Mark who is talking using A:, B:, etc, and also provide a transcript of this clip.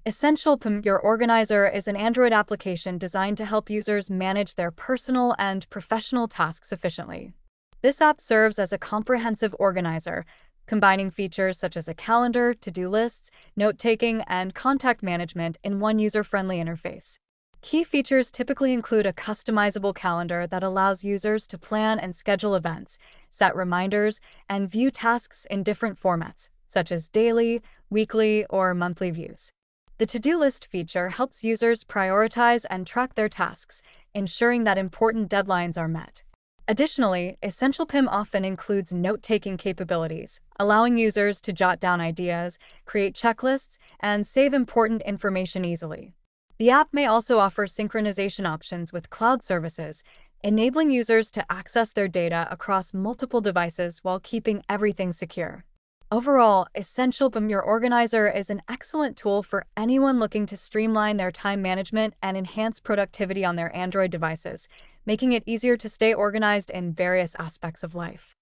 A: EssentialPM Your Organizer is an Android application designed to help users manage their personal and professional tasks efficiently. This app serves as a comprehensive organizer, combining features such as a calendar, to-do lists, note-taking, and contact management in one user-friendly interface. Key features typically include a customizable calendar that allows users to plan and schedule events, set reminders, and view tasks in different formats, such as daily, weekly, or monthly views. The to-do list feature helps users prioritize and track their tasks, ensuring that important deadlines are met. Additionally, EssentialPM often includes note-taking capabilities, allowing users to jot down ideas, create checklists, and save important information easily. The app may also offer synchronization options with cloud services, enabling users to access their data across multiple devices while keeping everything secure. Overall, EssentialPM Your Organizer is an excellent tool for anyone looking to streamline their time management and enhance productivity on their Android devices, making it easier to stay organized in various aspects of life.